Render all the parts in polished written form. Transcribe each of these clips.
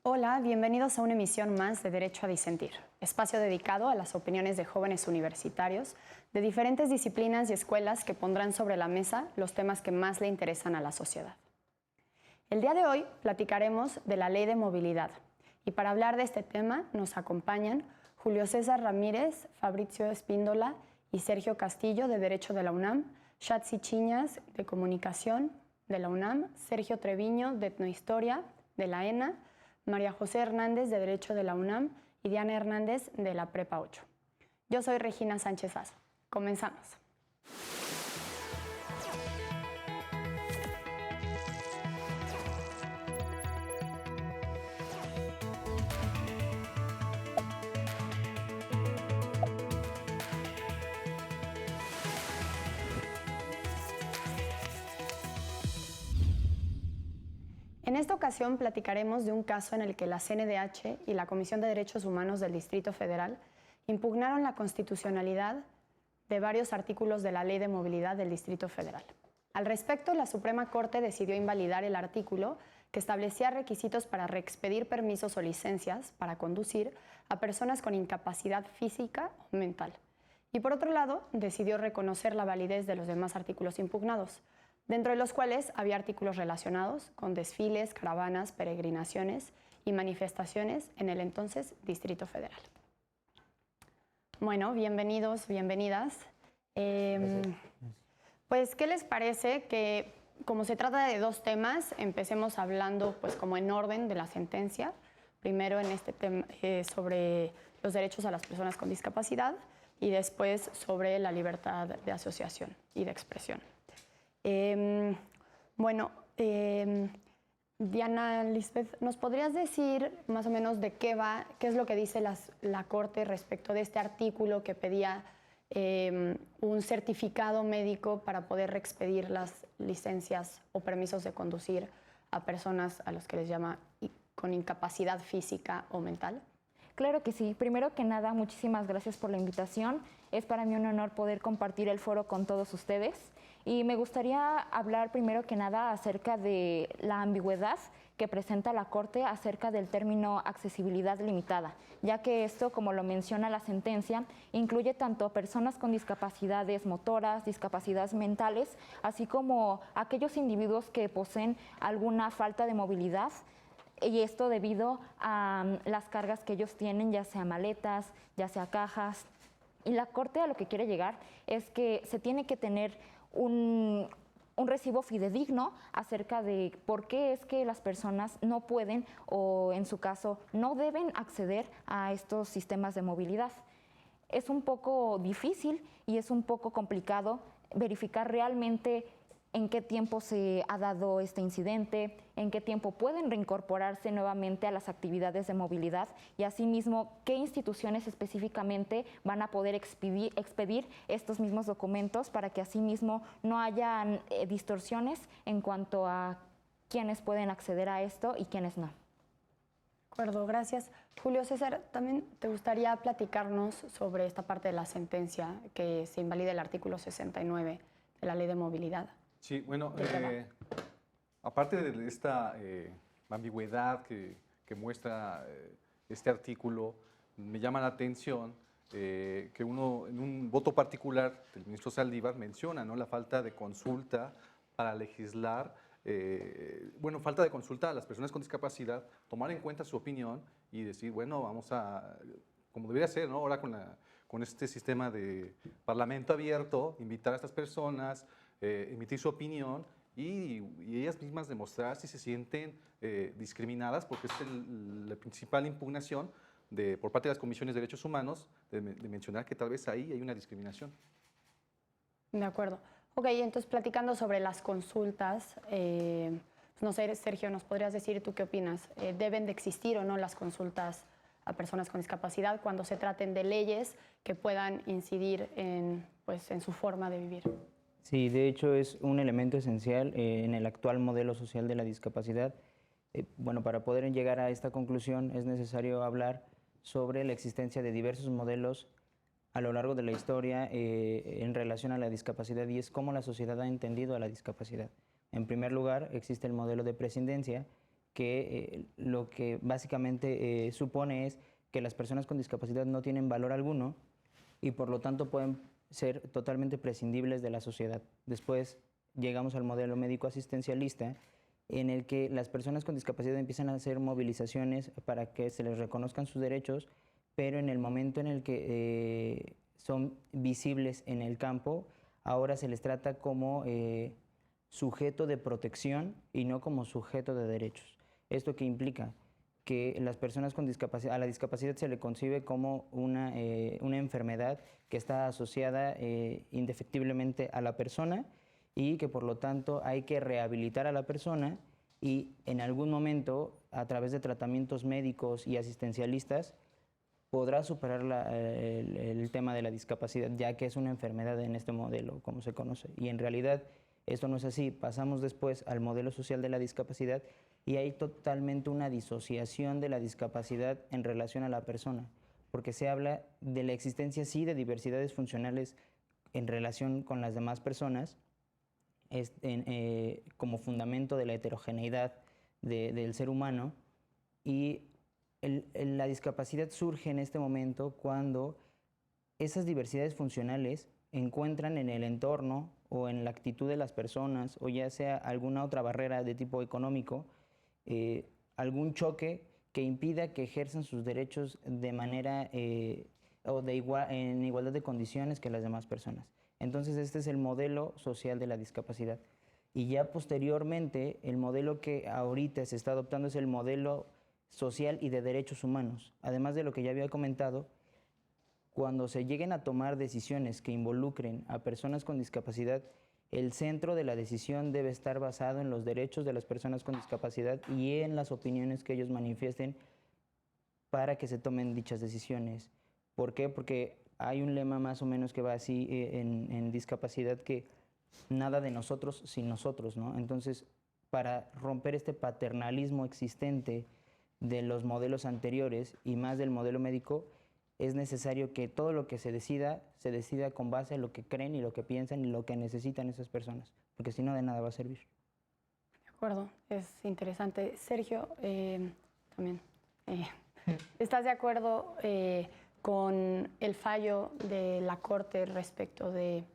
Hola, bienvenidos a una emisión más de Derecho a Disentir, espacio dedicado a las opiniones de jóvenes universitarios de diferentes disciplinas y escuelas que pondrán sobre la mesa los temas que más le interesan a la sociedad. El día de hoy platicaremos de la Ley de Movilidad y para hablar de este tema nos acompañan Julio César Ramírez, Fabricio Espíndola y Sergio Castillo de Derecho de la UNAM, Shatsi Chiñas de Comunicación de la UNAM, Sergio Treviño de Etnohistoria de la ENA, María José Hernández de Derecho de la UNAM y Diana Hernández de la Prepa 8. Yo soy Regina Sánchez Azo. Comenzamos. En esta ocasión platicaremos de un caso en el que la CNDH y la Comisión de Derechos Humanos del Distrito Federal impugnaron la constitucionalidad de varios artículos de la Ley de Movilidad del Distrito Federal. Al respecto, la Suprema Corte decidió invalidar el artículo que establecía requisitos para reexpedir permisos o licencias para conducir a personas con incapacidad física o mental. Y por otro lado, decidió reconocer la validez de los demás artículos impugnados, dentro de los cuales había artículos relacionados con desfiles, caravanas, peregrinaciones y manifestaciones en el entonces Distrito Federal. Bueno, bienvenidos, bienvenidas. Pues, ¿qué les parece que, como se trata de dos temas, empecemos hablando pues como en orden de la sentencia? Primero en este tema sobre los derechos a las personas con discapacidad y después sobre la libertad de asociación y de expresión. Diana Lisbeth, ¿nos podrías decir más o menos de qué va, qué es lo que dice la Corte respecto de este artículo que pedía un certificado médico para poder reexpedir las licencias o permisos de conducir a personas a los que les llama con incapacidad física o mental? Claro que sí. Primero que nada, muchísimas gracias por la invitación. Es para mí un honor poder compartir el foro con todos ustedes. Y me gustaría hablar primero que nada acerca de la ambigüedad que presenta la Corte acerca del término accesibilidad limitada, ya que esto, como lo menciona la sentencia, incluye tanto personas con discapacidades motoras, discapacidades mentales, así como aquellos individuos que poseen alguna falta de movilidad, y esto debido a las cargas que ellos tienen, ya sea maletas, ya sea cajas. Y la Corte a lo que quiere llegar es que se tiene que tener un recibo fidedigno acerca de por qué es que las personas no pueden o en su caso no deben acceder a estos sistemas de movilidad. Es un poco difícil y es un poco complicado verificar realmente en qué tiempo se ha dado este incidente, en qué tiempo pueden reincorporarse nuevamente a las actividades de movilidad y asimismo qué instituciones específicamente van a poder expedir estos mismos documentos para que asimismo no haya distorsiones en cuanto a quiénes pueden acceder a esto y quiénes no. De acuerdo, gracias. Julio César, también te gustaría platicarnos sobre esta parte de la sentencia que se invalida el artículo 69 de la Ley de Movilidad. Sí, bueno, aparte de esta ambigüedad que muestra este artículo, me llama la atención que uno, en un voto particular del ministro Saldívar, menciona, ¿no?, la falta de consulta para legislar, falta de consulta a las personas con discapacidad, tomar en cuenta su opinión y decir, bueno, vamos a, como debería ser, ¿no?, ahora con este sistema de parlamento abierto, invitar a estas personas, emitir su opinión y ellas mismas demostrar si se sienten discriminadas, porque es la principal impugnación por parte de las comisiones de derechos humanos de mencionar que tal vez ahí hay una discriminación. De acuerdo. Ok, entonces platicando sobre las consultas, no sé, Sergio, ¿nos podrías decir tú qué opinas? ¿Deben de existir o no las consultas a personas con discapacidad cuando se traten de leyes que puedan incidir en su forma de vivir? Sí, de hecho es un elemento esencial en el actual modelo social de la discapacidad. Para poder llegar a esta conclusión es necesario hablar sobre la existencia de diversos modelos a lo largo de la historia en relación a la discapacidad y es cómo la sociedad ha entendido a la discapacidad. En primer lugar, existe el modelo de prescindencia, que lo que básicamente supone es que las personas con discapacidad no tienen valor alguno y por lo tanto pueden ser totalmente prescindibles de la sociedad. Después llegamos al modelo médico asistencialista, en el que las personas con discapacidad empiezan a hacer movilizaciones para que se les reconozcan sus derechos, pero en el momento en el que son visibles en el campo, ahora se les trata como sujeto de protección y no como sujeto de derechos. ¿Esto qué implica? Que las personas con discapacidad, a la discapacidad se le concibe como una enfermedad que está asociada indefectiblemente a la persona y que por lo tanto hay que rehabilitar a la persona y en algún momento, a través de tratamientos médicos y asistencialistas, podrá superar el tema de la discapacidad, ya que es una enfermedad en este modelo, como se conoce. Y en realidad esto no es así. Pasamos después al modelo social de la discapacidad y hay totalmente una disociación de la discapacidad en relación a la persona, porque se habla de la existencia, sí, de diversidades funcionales en relación con las demás personas, como fundamento de la heterogeneidad del ser humano, y la discapacidad surge en este momento cuando esas diversidades funcionales encuentran en el entorno o en la actitud de las personas, o ya sea alguna otra barrera de tipo económico, algún choque que impida que ejerzan sus derechos de manera o en igualdad de condiciones que las demás personas. Entonces este es el modelo social de la discapacidad. Y ya posteriormente, el modelo que ahorita se está adoptando es el modelo social y de derechos humanos. Además de lo que ya había comentado, cuando se lleguen a tomar decisiones que involucren a personas con discapacidad, el centro de la decisión debe estar basado en los derechos de las personas con discapacidad y en las opiniones que ellos manifiesten para que se tomen dichas decisiones. ¿Por qué? Porque hay un lema más o menos que va así en discapacidad, que nada de nosotros sin nosotros, ¿no? Entonces, para romper este paternalismo existente de los modelos anteriores y más del modelo médico, es necesario que todo lo que se decida con base en lo que creen y lo que piensan y lo que necesitan esas personas, porque si no, de nada va a servir. De acuerdo, es interesante. Sergio, también, ¿estás de acuerdo con el fallo de la Corte respecto de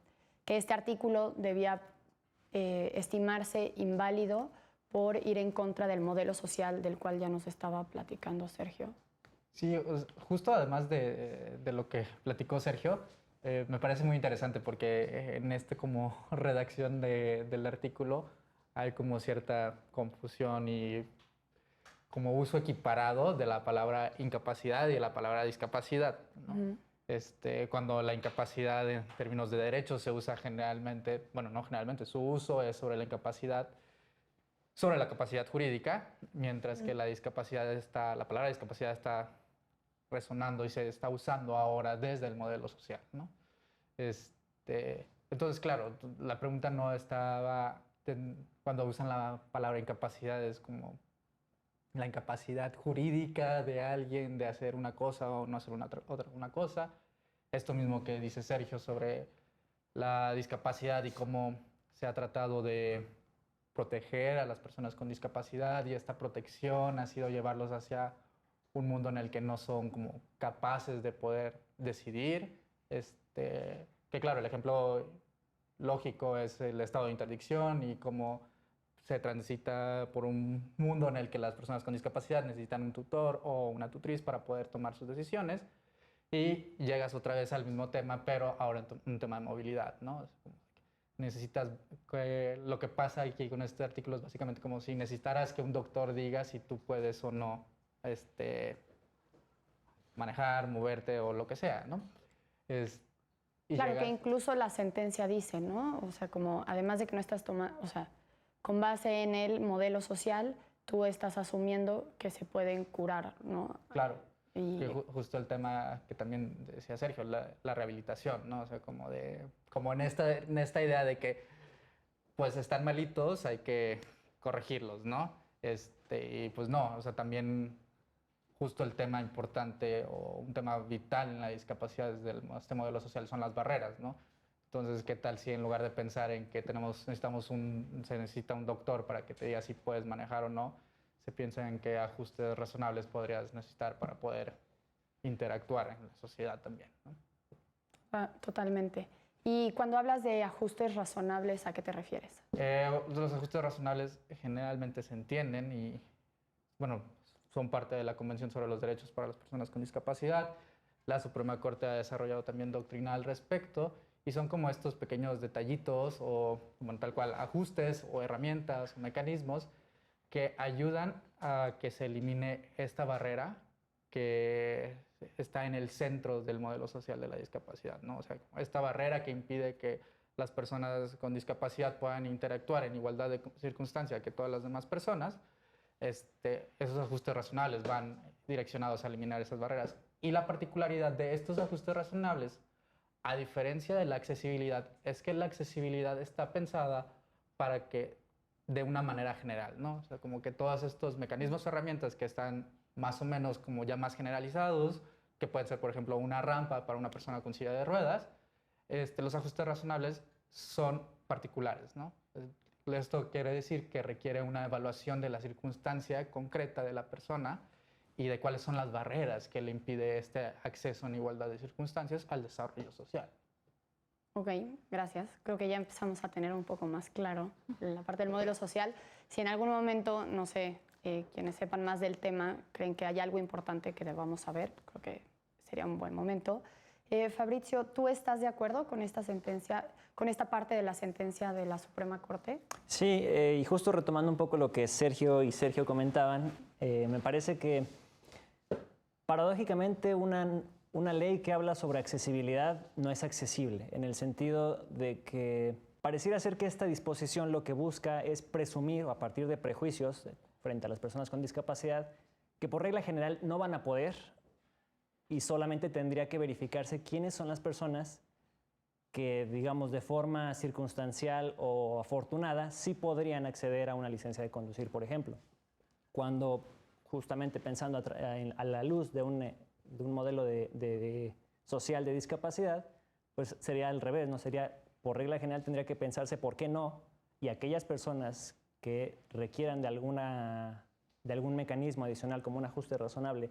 que este artículo debía estimarse inválido por ir en contra del modelo social del cual ya nos estaba platicando Sergio? Sí, justo además de lo que platicó Sergio, me parece muy interesante porque en como redacción del artículo hay como cierta confusión y como uso equiparado de la palabra incapacidad y de la palabra discapacidad, ¿no? Cuando la incapacidad en términos de derechos se usa generalmente, bueno, no generalmente, su uso es sobre la incapacidad, sobre la capacidad jurídica, mientras que la palabra discapacidad está resonando y se está usando ahora desde el modelo social, ¿no? Entonces, claro, la pregunta no estaba cuando usan la palabra incapacidad, es como la incapacidad jurídica de alguien de hacer una cosa o no hacer una cosa. Esto mismo que dice Sergio sobre la discapacidad y cómo se ha tratado de proteger a las personas con discapacidad, y esta protección ha sido llevarlos hacia un mundo en el que no son como capaces de poder decidir. Que claro, el ejemplo lógico es el estado de interdicción y cómo se transita por un mundo en el que las personas con discapacidad necesitan un tutor o una tutriz para poder tomar sus decisiones, y llegas otra vez al mismo tema, pero ahora en un tema de movilidad, ¿no? Necesitas, lo que pasa aquí con este artículo es básicamente como si necesitaras que un doctor diga si tú puedes o no manejar, moverte o lo que sea, ¿no? Claro, que incluso la sentencia dice, ¿no? O sea, como además de que no estás tomando, o sea, con base en el modelo social, tú estás asumiendo que se pueden curar, ¿no? Claro. Y justo el tema que también decía Sergio, la rehabilitación, ¿no? O sea, como en esta idea de que pues están malitos, hay que corregirlos, ¿no? Y pues no, o sea, también justo el tema importante o un tema vital en la discapacidad desde este modelo social son las barreras, ¿no? Entonces, ¿qué tal si en lugar de pensar en que se necesita un doctor para que te diga si puedes manejar o no, se piensa en qué ajustes razonables podrías necesitar para poder interactuar en la sociedad también, ¿no? Totalmente. Y cuando hablas de ajustes razonables, ¿a qué te refieres? Los ajustes razonables generalmente se entienden y, bueno, son parte de la Convención sobre los Derechos para las Personas con Discapacidad. La Suprema Corte ha desarrollado también doctrina al respecto y son como estos pequeños detallitos o, bueno, tal cual, ajustes o herramientas o mecanismos que ayudan a que se elimine esta barrera que está en el centro del modelo social de la discapacidad, ¿no? O sea, esta barrera que impide que las personas con discapacidad puedan interactuar en igualdad de circunstancia que todas las demás personas, esos ajustes razonables van direccionados a eliminar esas barreras. Y la particularidad de estos ajustes razonables, a diferencia de la accesibilidad, es que la accesibilidad está pensada para que de una manera general, ¿no? O sea, como que todos estos mecanismos o herramientas que están más o menos como ya más generalizados, que pueden ser, por ejemplo, una rampa para una persona con silla de ruedas, los ajustes razonables son particulares, ¿no? Esto quiere decir que requiere una evaluación de la circunstancia concreta de la persona y de cuáles son las barreras que le impide este acceso en igualdad de circunstancias al desarrollo social. Ok, gracias. Creo que ya empezamos a tener un poco más claro la parte del modelo social. Si en algún momento, no sé, quienes sepan más del tema creen que hay algo importante que debamos saber, creo que sería un buen momento. Fabrizio, ¿tú estás de acuerdo con esta sentencia, con esta parte de la sentencia de la Suprema Corte? Sí, y justo retomando un poco lo que Sergio y Sergio comentaban, me parece que paradójicamente una ley que habla sobre accesibilidad no es accesible, en el sentido de que pareciera ser que esta disposición lo que busca es presumir, a partir de prejuicios frente a las personas con discapacidad, que por regla general no van a poder y solamente tendría que verificarse quiénes son las personas que, digamos, de forma circunstancial o afortunada, sí podrían acceder a una licencia de conducir, por ejemplo. Cuando, justamente pensando a la luz de un modelo social de discapacidad, pues sería al revés, ¿no? Sería, por regla general, tendría que pensarse por qué no, y aquellas personas que requieran de algún mecanismo adicional como un ajuste razonable,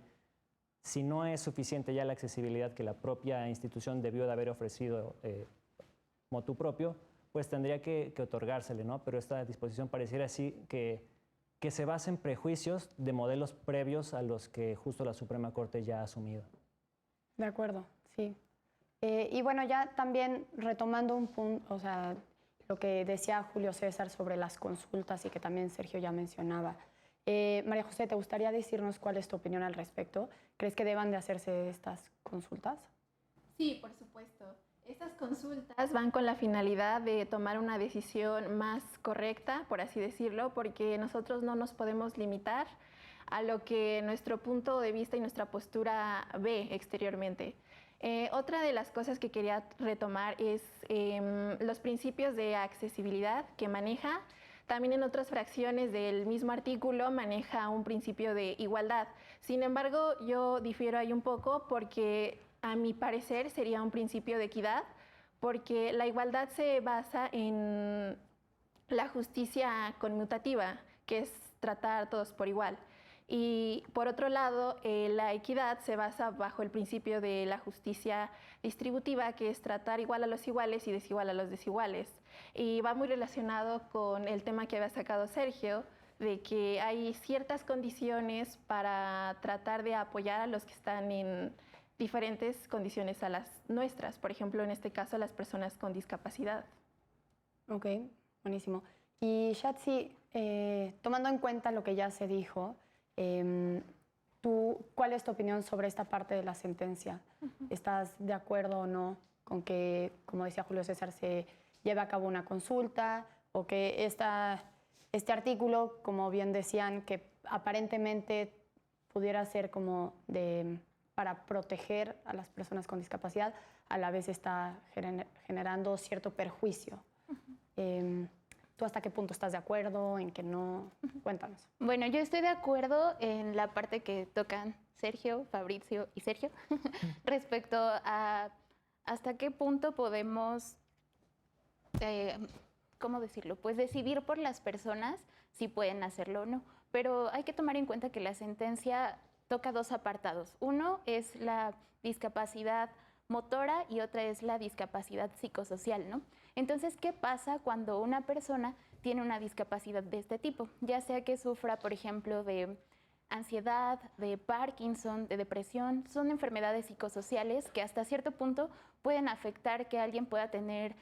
si no es suficiente ya la accesibilidad que la propia institución debió de haber ofrecido motu propio, pues tendría que otorgársele, ¿no? Pero esta disposición pareciera así que se basa en prejuicios de modelos previos a los que justo la Suprema Corte ya ha asumido. De acuerdo, sí. Y bueno, ya también retomando un punto, o sea, lo que decía Julio César sobre las consultas y que también Sergio ya mencionaba. María José, ¿te gustaría decirnos cuál es tu opinión al respecto? ¿Crees que deban de hacerse estas consultas? Sí, por supuesto. Estas consultas van con la finalidad de tomar una decisión más correcta, por así decirlo, porque nosotros no nos podemos limitar a lo que nuestro punto de vista y nuestra postura ve exteriormente. Otra de las cosas que quería retomar es los principios de accesibilidad que maneja. También en otras fracciones del mismo artículo maneja un principio de igualdad. Sin embargo, yo difiero ahí un poco porque a mi parecer sería un principio de equidad, porque la igualdad se basa en la justicia conmutativa, que es tratar a todos por igual. Y por otro lado, la equidad se basa bajo el principio de la justicia distributiva, que es tratar igual a los iguales y desigual a los desiguales. Y va muy relacionado con el tema que había sacado Sergio, de que hay ciertas condiciones para tratar de apoyar a los que están en diferentes condiciones a las nuestras, por ejemplo, en este caso, las personas con discapacidad. Ok, buenísimo. Y Shatsi, tomando en cuenta lo que ya se dijo, ¿cuál es tu opinión sobre esta parte de la sentencia? ¿Estás de acuerdo o no con que, como decía Julio César, se lleve a cabo una consulta o que este artículo, como bien decían, que aparentemente pudiera ser como para proteger a las personas con discapacidad, a la vez está generando cierto perjuicio? ¿Tú hasta qué punto estás de acuerdo, en que no? Cuéntanos. Bueno, yo estoy de acuerdo en la parte que tocan Sergio, Fabrizio y Sergio respecto a hasta qué punto podemos, ¿cómo decirlo? Pues decidir por las personas si pueden hacerlo o no. pero hay que tomar en cuenta que la sentencia toca dos apartados. Uno es la discapacidad motora y otra es la discapacidad psicosocial, ¿no? Entonces, ¿qué pasa cuando una persona tiene una discapacidad de este tipo? Ya sea que sufra, por ejemplo, de ansiedad, de Parkinson, de depresión, son enfermedades psicosociales que hasta cierto punto pueden afectar que alguien pueda tener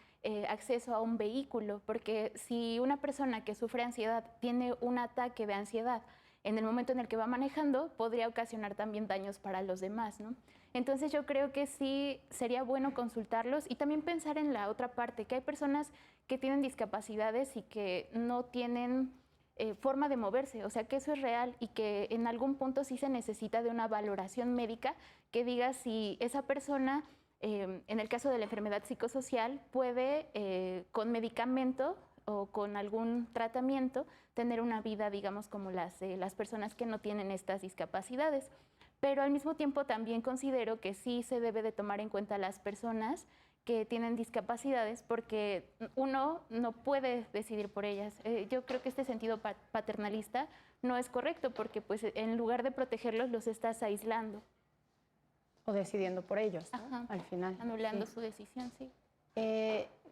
acceso a un vehículo, porque si una persona que sufre ansiedad tiene un ataque de ansiedad en el momento en el que va manejando, podría ocasionar también daños para los demás, ¿no? Entonces yo creo que sí sería bueno consultarlos y también pensar en la otra parte, que hay personas que tienen discapacidades y que no tienen forma de moverse, o sea que eso es real y que en algún punto sí se necesita de una valoración médica que diga si esa persona, en el caso de la enfermedad psicosocial, puede con medicamento o con algún tratamiento tener una vida, digamos, como las personas que no tienen estas discapacidades. Pero al mismo tiempo también considero que sí se debe de tomar en cuenta a las personas que tienen discapacidades porque uno no puede decidir por ellas. Yo creo que este sentido paternalista no es correcto porque pues en lugar de protegerlos los estás aislando. O decidiendo por ellos, ¿no? Ajá. Al final. Anulando Sí. su decisión, sí.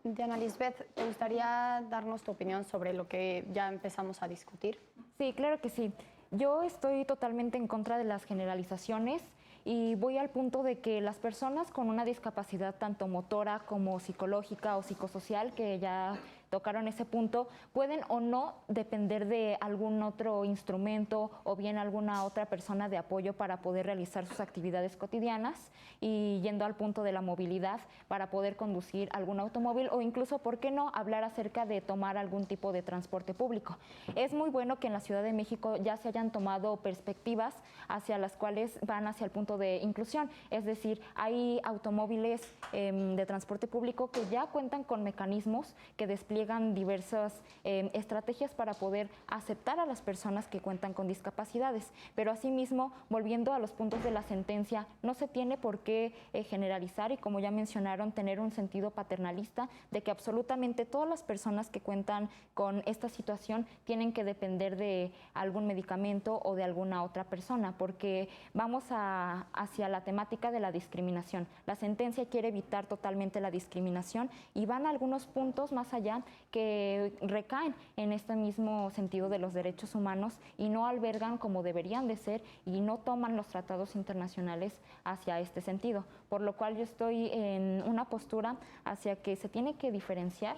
Diana Lisbeth, ¿te gustaría darnos tu opinión sobre lo que ya empezamos a discutir? Sí, claro que sí. Yo estoy totalmente en contra de las generalizaciones y voy al punto de que las personas con una discapacidad tanto motora como psicológica o psicosocial, que ya tocaron ese punto, pueden o no depender de algún otro instrumento o bien alguna otra persona de apoyo para poder realizar sus actividades cotidianas y yendo al punto de la movilidad para poder conducir algún automóvil o incluso, ¿por qué no?, hablar acerca de tomar algún tipo de transporte público. Es muy bueno que en la Ciudad de México ya se hayan tomado perspectivas hacia las cuales van hacia el punto de inclusión, es decir, hay automóviles de transporte público que ya cuentan con mecanismos que despliegan diversas estrategias para poder aceptar a las personas que cuentan con discapacidades. Pero asimismo, volviendo a los puntos de la sentencia, no se tiene por qué generalizar y, como ya mencionaron, tener un sentido paternalista de que absolutamente todas las personas que cuentan con esta situación tienen que depender de algún medicamento o de alguna otra persona, porque vamos hacia la temática de la discriminación. La sentencia quiere evitar totalmente la discriminación y van a algunos puntos más allá que recaen en este mismo sentido de los derechos humanos y no albergan como deberían de ser y no toman los tratados internacionales hacia este sentido. Por lo cual yo estoy en una postura hacia que se tiene que diferenciar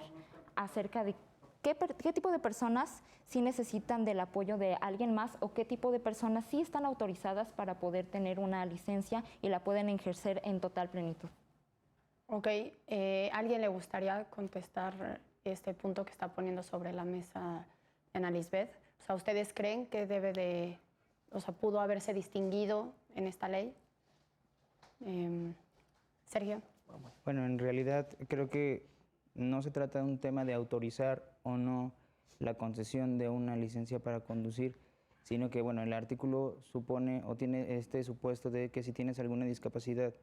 acerca de qué tipo de personas sí necesitan del apoyo de alguien más o qué tipo de personas sí están autorizadas para poder tener una licencia y la pueden ejercer en total plenitud. Ok, ¿alguien le gustaría contestar este punto que está poniendo sobre la mesa Ana Lisbeth? O sea, ¿ustedes creen que pudo haberse distinguido en esta ley? Sergio. Bueno, en realidad creo que no se trata de un tema de autorizar o no la concesión de una licencia para conducir, sino que, bueno, el artículo supone o tiene este supuesto de que si tienes alguna discapacidad,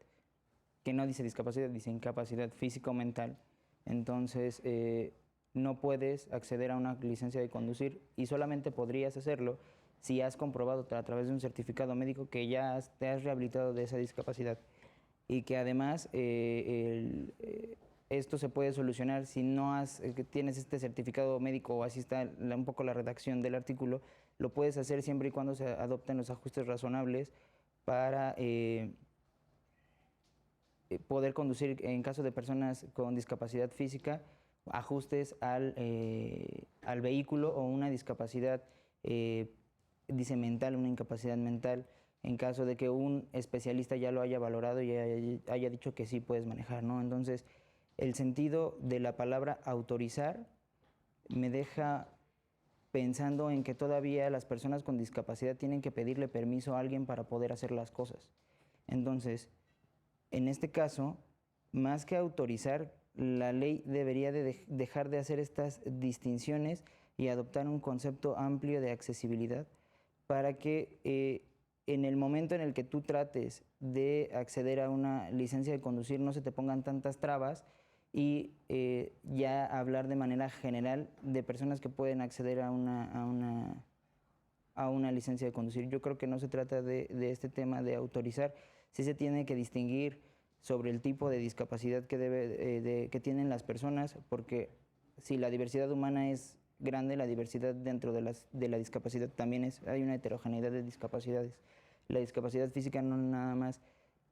que no dice discapacidad, dice incapacidad física o mental, entonces no puedes acceder a una licencia de conducir y solamente podrías hacerlo si has comprobado a través de un certificado médico que ya te has rehabilitado de esa discapacidad y que además esto se puede solucionar si no tienes este certificado médico o así está un poco la redacción del artículo, lo puedes hacer siempre y cuando se adopten los ajustes razonables para poder conducir en caso de personas con discapacidad física, ajustes al vehículo o una discapacidad, dice mental, una incapacidad mental, en caso de que un especialista ya lo haya valorado y haya dicho que sí puedes manejar, ¿no? Entonces, el sentido de la palabra autorizar me deja pensando en que todavía las personas con discapacidad tienen que pedirle permiso a alguien para poder hacer las cosas. Entonces, en este caso, más que autorizar, la ley debería de dejar de hacer estas distinciones y adoptar un concepto amplio de accesibilidad para que en el momento en el que tú trates de acceder a una licencia de conducir no se te pongan tantas trabas y ya hablar de manera general de personas que pueden acceder a una a una licencia de conducir. Yo creo que no se trata de este tema de autorizar, sí se tiene que distinguir sobre el tipo de discapacidad que tienen las personas, porque si la diversidad humana es grande, la diversidad dentro de la discapacidad también hay una heterogeneidad de discapacidades. La discapacidad física no nada más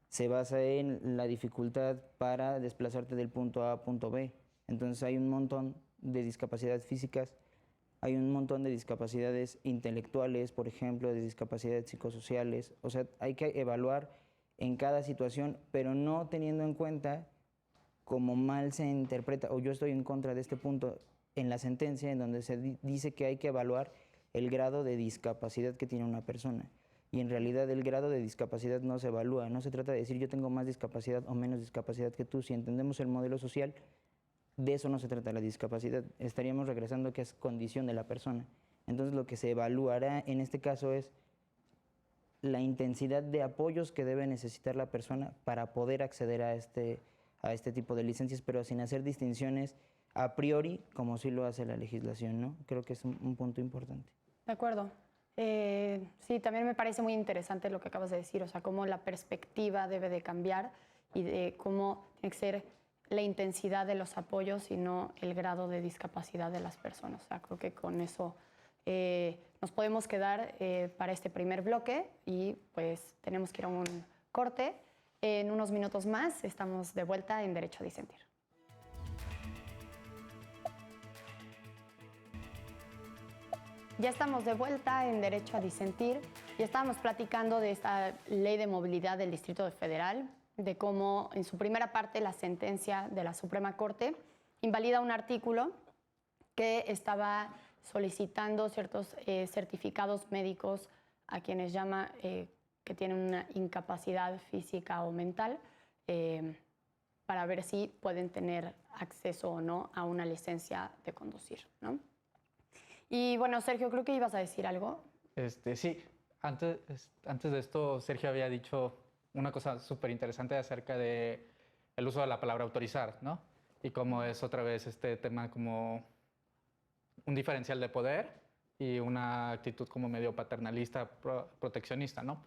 se basa en la dificultad para desplazarte del punto A a punto B. Entonces hay un montón de discapacidades físicas, hay un montón de discapacidades intelectuales, por ejemplo, de discapacidades psicosociales. O sea, hay que evaluar en cada situación, pero no teniendo en cuenta como mal se interpreta, o yo estoy en contra de este punto en la sentencia, en donde se dice que hay que evaluar el grado de discapacidad que tiene una persona. Y en realidad el grado de discapacidad no se evalúa, no se trata de decir yo tengo más discapacidad o menos discapacidad que tú. Si entendemos el modelo social, de eso no se trata la discapacidad. Estaríamos regresando a que es condición de la persona. Entonces lo que se evaluará en este caso es la intensidad de apoyos que debe necesitar la persona para poder acceder a este tipo de licencias, pero sin hacer distinciones a priori, como sí lo hace la legislación, ¿no? Creo que es un punto importante. De acuerdo. Sí, también me parece muy interesante lo que acabas de decir, o sea, cómo la perspectiva debe de cambiar y de cómo tiene que ser la intensidad de los apoyos y no el grado de discapacidad de las personas. O sea, creo que con eso nos podemos quedar para este primer bloque y pues tenemos que ir a un corte. En unos minutos más estamos de vuelta en Derecho a Disentir. Ya estamos de vuelta en Derecho a Disentir y estábamos platicando de esta ley de movilidad del Distrito Federal, de cómo en su primera parte la sentencia de la Suprema Corte invalida un artículo que estaba solicitando ciertos certificados médicos a quienes llama que tienen una incapacidad física o mental para ver si pueden tener acceso o no a una licencia de conducir, ¿no? Y bueno, Sergio, creo que ibas a decir algo. Sí, antes de esto, Sergio había dicho una cosa súper interesante acerca de el uso de la palabra autorizar, ¿no? Y cómo es otra vez este tema como un diferencial de poder y una actitud como medio paternalista, proteccionista, ¿no?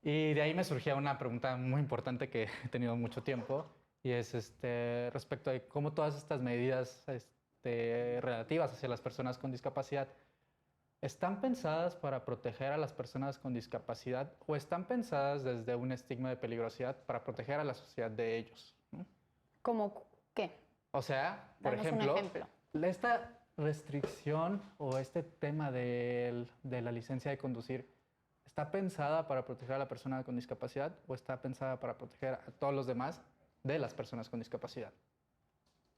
Y de ahí me surgía una pregunta muy importante que he tenido mucho tiempo y es respecto de cómo todas estas medidas relativas hacia las personas con discapacidad ¿están pensadas para proteger a las personas con discapacidad o están pensadas desde un estigma de peligrosidad para proteger a la sociedad de ellos? ¿No? ¿Cómo qué? O sea, por Danos un ejemplo, esta restricción o este tema de la licencia de conducir, ¿está pensada para proteger a la persona con discapacidad o está pensada para proteger a todos los demás de las personas con discapacidad?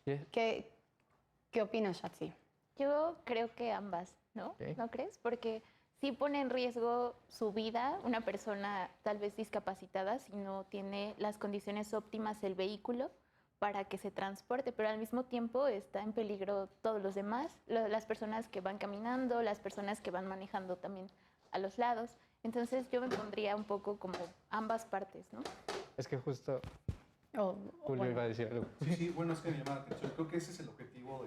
¿Sí? ¿Qué opinas, Shatsi? Yo creo que ambas, ¿no? Okay. ¿No crees? Porque sí pone en riesgo su vida una persona tal vez discapacitada si no tiene las condiciones óptimas el vehículo para que se transporte, pero al mismo tiempo está en peligro todos los demás, las personas que van caminando, las personas que van manejando también a los lados. Entonces yo me pondría un poco como ambas partes, ¿no? Es que justo Julio iba a decir algo. Sí, bueno, es que me llama la atención. Creo que ese es el objetivo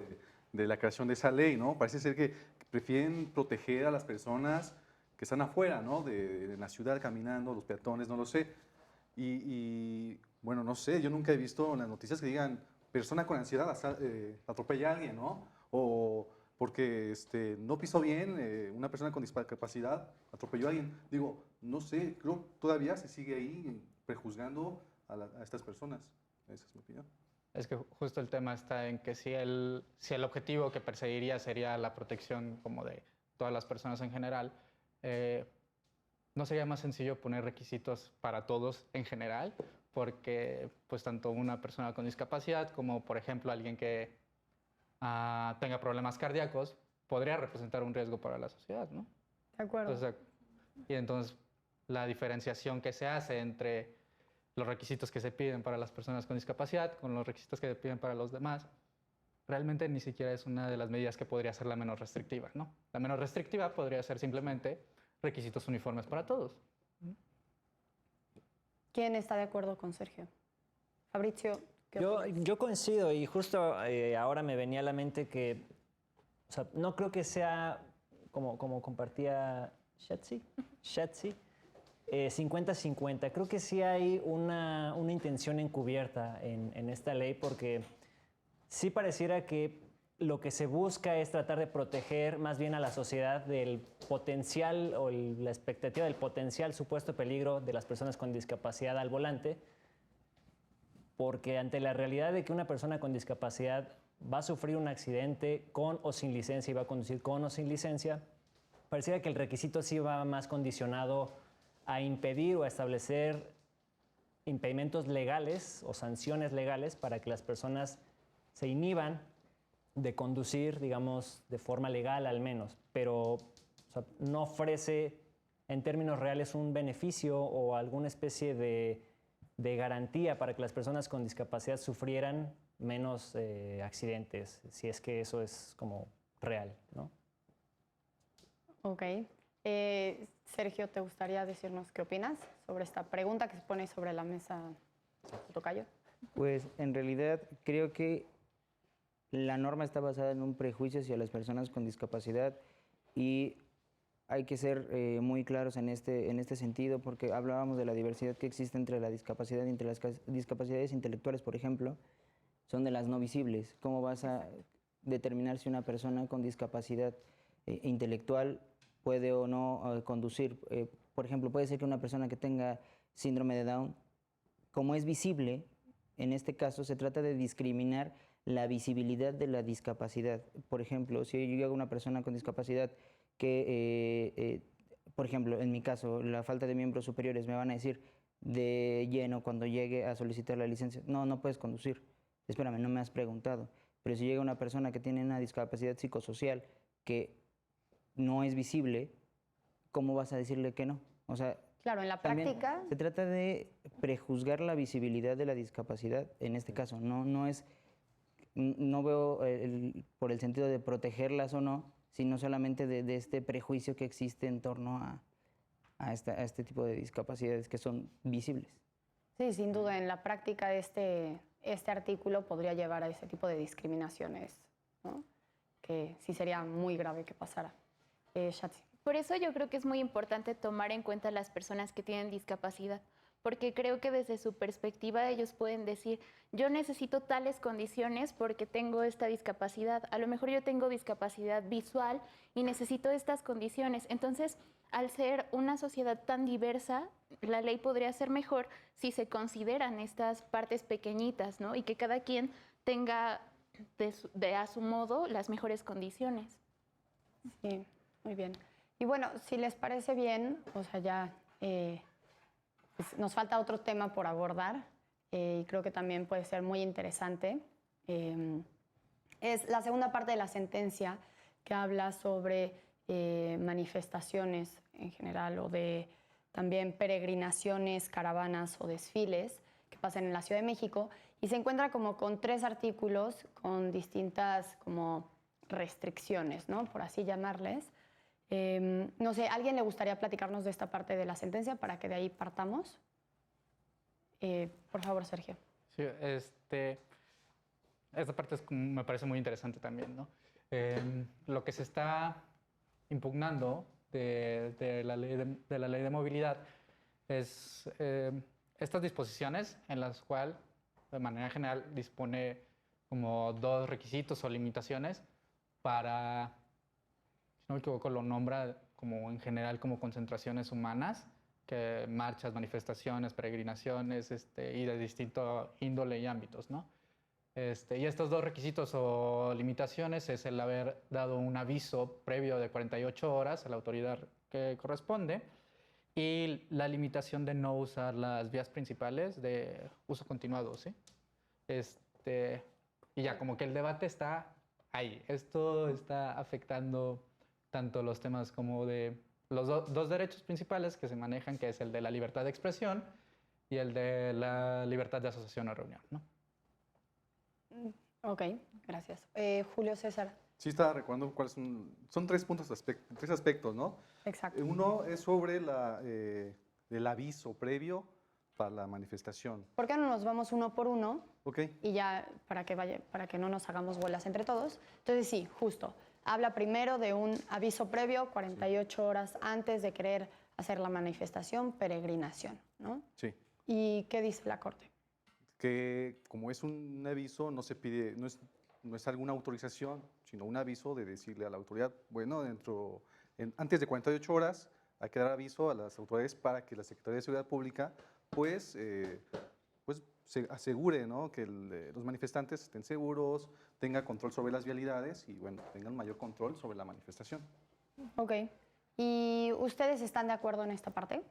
de la creación de esa ley, ¿no? Parece ser que prefieren proteger a las personas que están afuera, ¿no? De la ciudad caminando, los peatones, no lo sé. Y bueno, no sé, yo nunca he visto en las noticias que digan persona con ansiedad atropella a alguien, ¿no? O porque no pisó bien, una persona con discapacidad atropelló a alguien. Digo, no sé, creo que todavía se sigue ahí prejuzgando a estas personas. Esa es mi opinión. Es que justo el tema está en que si el objetivo que perseguiría sería la protección como de todas las personas en general, ¿no sería más sencillo poner requisitos para todos en general? Porque pues tanto una persona con discapacidad como por ejemplo alguien que tenga problemas cardíacos podría representar un riesgo para la sociedad, ¿no? De acuerdo. Y entonces la diferenciación que se hace entre los requisitos que se piden para las personas con discapacidad con los requisitos que se piden para los demás, realmente ni siquiera es una de las medidas que podría ser la menos restrictiva, ¿no? La menos restrictiva podría ser simplemente requisitos uniformes para todos. ¿Quién está de acuerdo con Sergio? Fabrizio, ¿qué opinas? Yo coincido y justo ahora me venía a la mente que, o sea, no creo que sea como compartía Shetsi, 50-50. Creo que sí hay una intención encubierta en esta ley, porque sí pareciera que lo que se busca es tratar de proteger más bien a la sociedad del potencial o la expectativa del potencial supuesto peligro de las personas con discapacidad al volante, porque ante la realidad de que una persona con discapacidad va a sufrir un accidente con o sin licencia y va a conducir con o sin licencia, pareciera que el requisito sí va más condicionado a impedir o a establecer impedimentos legales o sanciones legales para que las personas se inhiban de conducir, digamos, de forma legal al menos, pero o sea, no ofrece en términos reales un beneficio o alguna especie de garantía para que las personas con discapacidad sufrieran menos accidentes, si es que eso es como real, ¿no? Ok. Sergio, ¿te gustaría decirnos qué opinas sobre esta pregunta que se pone sobre la mesa, tocayo? Pues en realidad creo que la norma está basada en un prejuicio hacia las personas con discapacidad y hay que ser muy claros en este sentido, porque hablábamos de la diversidad que existe entre la discapacidad y entre las discapacidades intelectuales, por ejemplo, son de las no visibles. ¿Cómo vas a determinar si una persona con discapacidad intelectual puede o no conducir? Por ejemplo, puede ser que una persona que tenga síndrome de Down, como es visible, en este caso se trata de discriminar la visibilidad de la discapacidad. Por ejemplo, si yo llego a una persona con discapacidad que, por ejemplo, en mi caso, la falta de miembros superiores, me van a decir de lleno cuando llegue a solicitar la licencia, no puedes conducir, espérame, no me has preguntado. Pero si llega una persona que tiene una discapacidad psicosocial que no es visible, ¿cómo vas a decirle que no? O sea, claro, en la práctica se trata de prejuzgar la visibilidad de la discapacidad, en este caso, no veo por el sentido de protegerlas o no, sino solamente de este prejuicio que existe en torno a este tipo de discapacidades que son visibles. Sí, sin duda, en la práctica este artículo podría llevar a ese tipo de discriminaciones, ¿no? Que sí sería muy grave que pasara. Shatsi. Por eso yo creo que es muy importante tomar en cuenta a las personas que tienen discapacidad, porque creo que desde su perspectiva ellos pueden decir, yo necesito tales condiciones porque tengo esta discapacidad. A lo mejor yo tengo discapacidad visual y necesito estas condiciones. Entonces, al ser una sociedad tan diversa, la ley podría ser mejor si se consideran estas partes pequeñitas, ¿no? Y que cada quien tenga a su modo las mejores condiciones. Sí, muy bien. Y bueno, si les parece bien, o sea, ya pues nos falta otro tema por abordar y creo que también puede ser muy interesante. Es la segunda parte de la sentencia que habla sobre manifestaciones en general o de también peregrinaciones, caravanas o desfiles que pasan en la Ciudad de México y se encuentra como con 3 artículos con distintas como restricciones, ¿no? Por así llamarles. No sé, ¿alguien le gustaría platicarnos de esta parte de la sentencia para que de ahí partamos? Por favor, Sergio. Sí, esta parte me parece muy interesante también, ¿no? Lo que se está impugnando de la ley de movilidad es estas disposiciones en las cuales, de manera general, dispone como 2 requisitos o limitaciones para, si no me equivoco, lo nombra como en general como concentraciones humanas, que marchas, manifestaciones, peregrinaciones y de distinto índole y ámbitos, ¿no? Y estos 2 requisitos o limitaciones es el haber dado un aviso previo de 48 horas a la autoridad que corresponde y la limitación de no usar las vías principales de uso continuado, ¿sí? Y ya como que el debate está ahí. Esto está afectando tanto los temas como de los 2 derechos principales que se manejan, que es el de la libertad de expresión y el de la libertad de asociación o reunión, ¿no? Ok, gracias. Julio César. Sí, estaba recordando cuáles son 3 puntos, 3 aspectos, ¿no? Exacto. Uno es sobre el aviso previo para la manifestación. ¿Por qué no nos vamos uno por uno? Ok. Y ya para que no nos hagamos bolas entre todos. Entonces sí, justo. habla primero de un aviso previo 48 horas antes de querer hacer la manifestación, peregrinación, ¿no? Sí. ¿Y qué dice la Corte? Que como es un aviso, no se pide, no es alguna autorización, sino un aviso de decirle a la autoridad, bueno, antes de 48 horas hay que dar aviso a las autoridades para que la Secretaría de Seguridad Pública pues se asegure, ¿no?, que los manifestantes estén seguros, tengan control sobre las vialidades y bueno, tengan mayor control sobre la manifestación. Ok. ¿Y ustedes están de acuerdo en esta parte?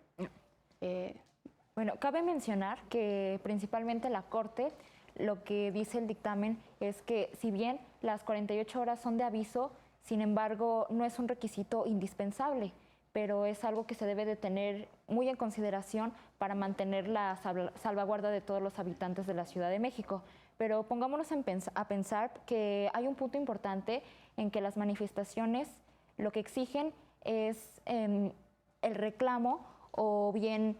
Bueno, cabe mencionar que principalmente la Corte, lo que dice el dictamen es que si bien las 48 horas son de aviso, sin embargo no es un requisito indispensable, pero es algo que se debe de tener muy en consideración para mantener la salvaguarda de todos los habitantes de la Ciudad de México. Pero pongámonos a pensar que hay un punto importante en que las manifestaciones lo que exigen es el reclamo o bien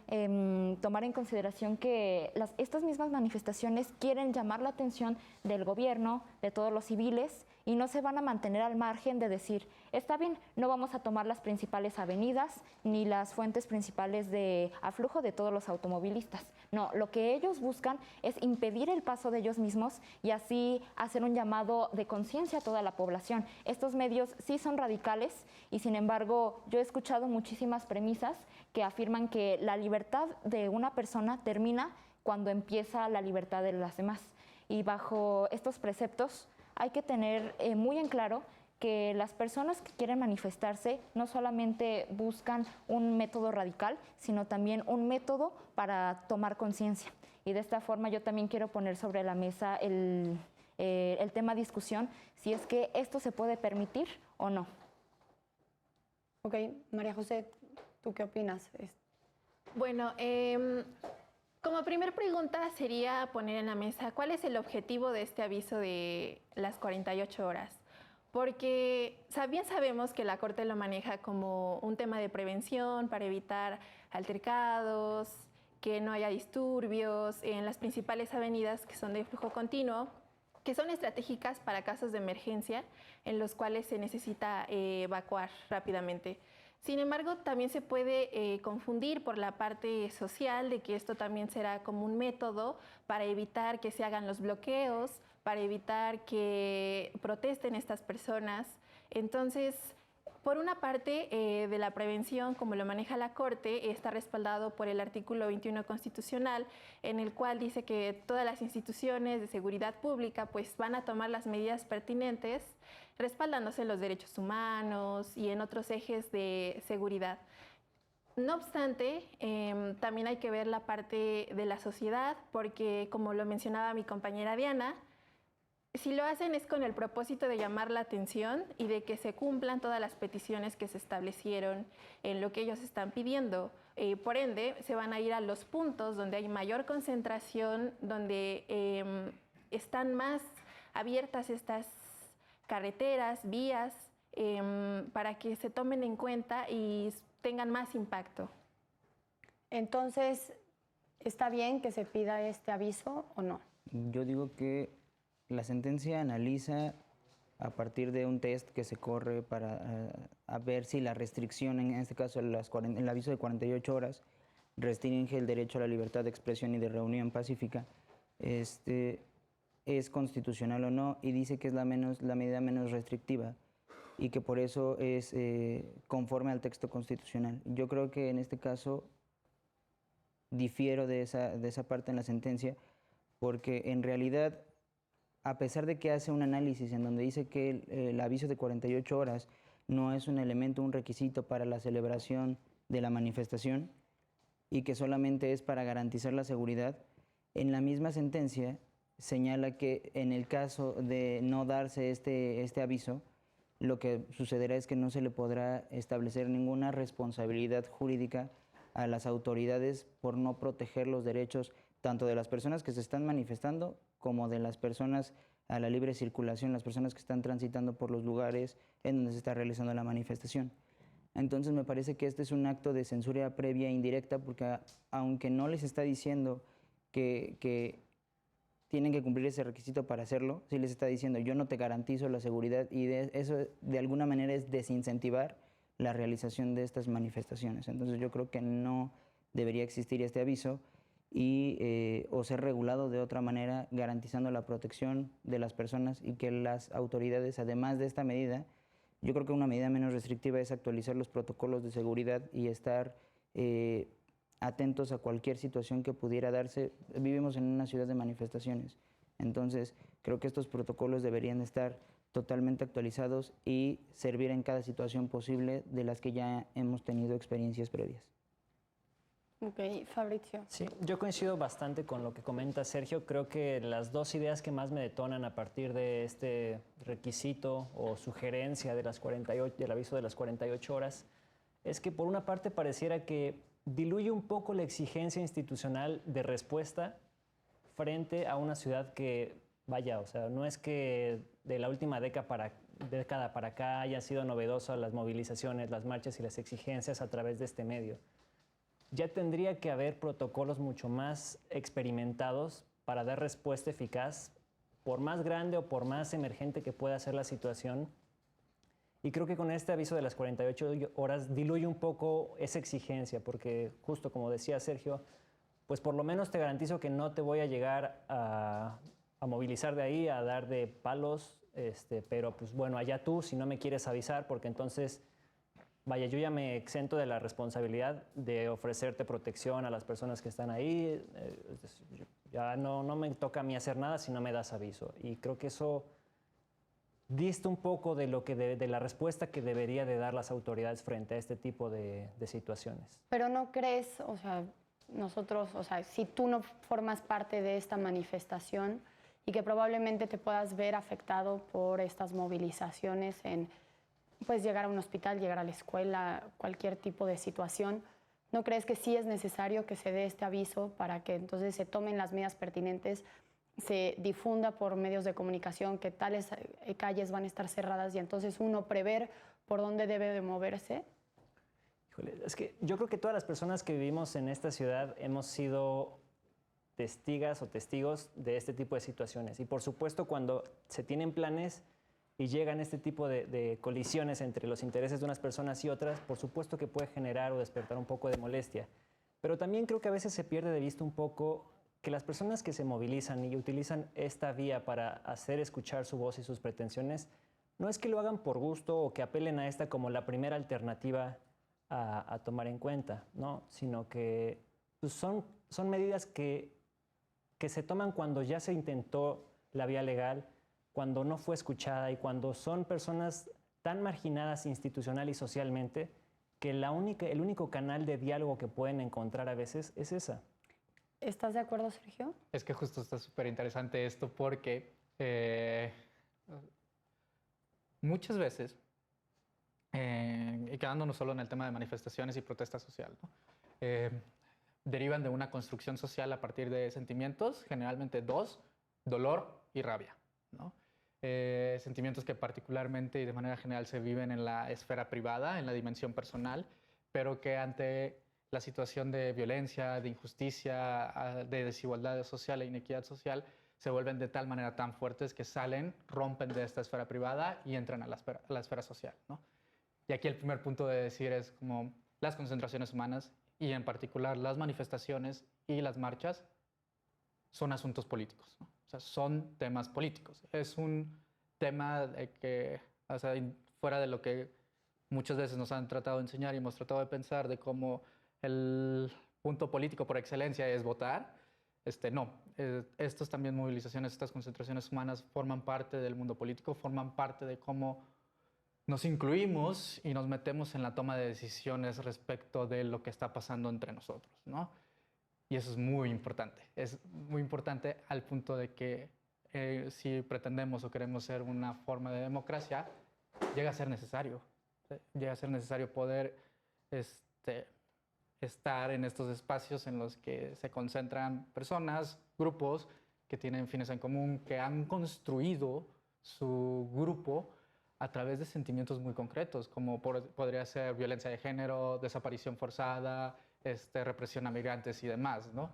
tomar en consideración que estas mismas manifestaciones quieren llamar la atención del gobierno, de todos los civiles, y no se van a mantener al margen de decir, está bien, no vamos a tomar las principales avenidas ni las fuentes principales de aflujo de todos los automovilistas. No, lo que ellos buscan es impedir el paso de ellos mismos y así hacer un llamado de conciencia a toda la población. Estos medios sí son radicales y sin embargo yo he escuchado muchísimas premisas que afirman que la libertad de una persona termina cuando empieza la libertad de las demás. Y bajo estos preceptos hay que tener muy en claro que las personas que quieren manifestarse no solamente buscan un método radical, sino también un método para tomar conciencia. Y de esta forma yo también quiero poner sobre la mesa el tema de discusión, si es que esto se puede permitir o no. Ok, María José, ¿tú qué opinas? Bueno, como primer pregunta sería poner en la mesa cuál es el objetivo de este aviso de las 48 horas. Porque bien sabemos que la Corte lo maneja como un tema de prevención para evitar altercados, que no haya disturbios en las principales avenidas que son de flujo continuo, que son estratégicas para casos de emergencia en los cuales se necesita evacuar rápidamente. Sin embargo, también se puede confundir por la parte social de que esto también será como un método para evitar que se hagan los bloqueos, para evitar que protesten estas personas. Entonces, por una parte de la prevención, como lo maneja la Corte, está respaldado por el artículo 21 constitucional, en el cual dice que todas las instituciones de seguridad pública pues, van a tomar las medidas pertinentes, respaldándose en los derechos humanos y en otros ejes de seguridad. No obstante, también hay que ver la parte de la sociedad, porque como lo mencionaba mi compañera Diana, si lo hacen es con el propósito de llamar la atención y de que se cumplan todas las peticiones que se establecieron en lo que ellos están pidiendo. Por ende, se van a ir a los puntos donde hay mayor concentración, donde están más abiertas estas carreteras, vías, para que se tomen en cuenta y tengan más impacto. Entonces, ¿está bien que se pida este aviso o no? Yo digo que la sentencia analiza a partir de un test que se corre para a ver si la restricción, en este caso el aviso de 48 horas, restringe el derecho a la libertad de expresión y de reunión pacífica, es constitucional o no, y dice que es la medida menos restrictiva y que por eso es conforme al texto constitucional. Yo creo que en este caso difiero de esa parte en la sentencia, porque en realidad, a pesar de que hace un análisis en donde dice que el aviso de 48 horas no es un elemento, un requisito para la celebración de la manifestación y que solamente es para garantizar la seguridad, en la misma sentencia señala que en el caso de no darse este aviso, lo que sucederá es que no se le podrá establecer ninguna responsabilidad jurídica a las autoridades por no proteger los derechos tanto de las personas que se están manifestando como de las personas a la libre circulación, las personas que están transitando por los lugares en donde se está realizando la manifestación. Entonces me parece que este es un acto de censura previa e indirecta, porque aunque no les está diciendo que tienen que cumplir ese requisito para hacerlo, sí les está diciendo yo no te garantizo la seguridad y eso de alguna manera es desincentivar la realización de estas manifestaciones. Entonces yo creo que no debería existir este aviso y o ser regulado de otra manera, garantizando la protección de las personas y que las autoridades, además de esta medida, yo creo que una medida menos restrictiva es actualizar los protocolos de seguridad y estar atentos a cualquier situación que pudiera darse. Vivimos en una ciudad de manifestaciones, entonces creo que estos protocolos deberían estar totalmente actualizados y servir en cada situación posible de las que ya hemos tenido experiencias previas. Ok, Fabrizio. Sí, yo coincido bastante con lo que comenta Sergio. Creo que las dos ideas que más me detonan a partir de este requisito o sugerencia de las 48, del aviso de las 48 horas es que por una parte pareciera que diluye un poco la exigencia institucional de respuesta frente a una ciudad que, vaya, o sea, no es que de la última década para acá hayan sido novedosas las movilizaciones, las marchas y las exigencias a través de este medio. Ya tendría que haber protocolos mucho más experimentados para dar respuesta eficaz, por más grande o por más emergente que pueda ser la situación. Y creo que con este aviso de las 48 horas diluye un poco esa exigencia, porque justo como decía Sergio, pues por lo menos te garantizo que no te voy a llegar a movilizar de ahí, a dar de palos, pero pues bueno, allá tú, si no me quieres avisar, porque entonces... Vaya, yo ya me exento de la responsabilidad de ofrecerte protección a las personas que están ahí. Ya no me toca a mí hacer nada si no me das aviso. Y creo que eso dista un poco de de la respuesta que debería de dar las autoridades frente a este tipo de situaciones. Pero no crees, o sea, nosotros, o sea, si tú no formas parte de esta manifestación y que probablemente te puedas ver afectado por estas movilizaciones en... Pues llegar a un hospital, llegar a la escuela, cualquier tipo de situación. ¿No crees que sí es necesario que se dé este aviso para que entonces se tomen las medidas pertinentes, se difunda por medios de comunicación que tales calles van a estar cerradas y entonces uno prever por dónde debe de moverse? Híjole, es que yo creo que todas las personas que vivimos en esta ciudad hemos sido testigas o testigos de este tipo de situaciones. Y por supuesto, cuando se tienen planes y llegan este tipo de colisiones entre los intereses de unas personas y otras, por supuesto que puede generar o despertar un poco de molestia. Pero también creo que a veces se pierde de vista un poco que las personas que se movilizan y utilizan esta vía para hacer escuchar su voz y sus pretensiones, no es que lo hagan por gusto o que apelen a esta como la primera alternativa a tomar en cuenta, ¿no? Sino que pues, son medidas que se toman cuando ya se intentó la vía legal, cuando no fue escuchada y cuando son personas tan marginadas institucional y socialmente que el único canal de diálogo que pueden encontrar a veces es esa. ¿Estás de acuerdo, Sergio? Es que justo está súper interesante esto porque muchas veces, y quedándonos solo en el tema de manifestaciones y protesta social, ¿no? Derivan de una construcción social a partir de sentimientos, generalmente dos, dolor y rabia, ¿no? Sentimientos que particularmente y de manera general se viven en la esfera privada, en la dimensión personal, pero que ante la situación de violencia, de injusticia, de desigualdad social e inequidad social, se vuelven de tal manera tan fuertes que salen, rompen de esta esfera privada y entran a la esfera social, ¿no? Y aquí el primer punto de decir es como las concentraciones humanas y en particular las manifestaciones y las marchas son asuntos políticos, ¿no? O sea, son temas políticos. Es un tema de que, o sea, fuera de lo que muchas veces nos han tratado de enseñar y hemos tratado de pensar de cómo el punto político por excelencia es votar, no. Estas también movilizaciones, estas concentraciones humanas forman parte del mundo político, forman parte de cómo nos incluimos y nos metemos en la toma de decisiones respecto de lo que está pasando entre nosotros, ¿no? Y eso es muy importante al punto de que si pretendemos o queremos ser una forma de democracia, llega a ser necesario poder estar en estos espacios en los que se concentran personas, grupos que tienen fines en común, que han construido su grupo a través de sentimientos muy concretos, como podría ser violencia de género, desaparición forzada, represión a migrantes y demás, ¿no?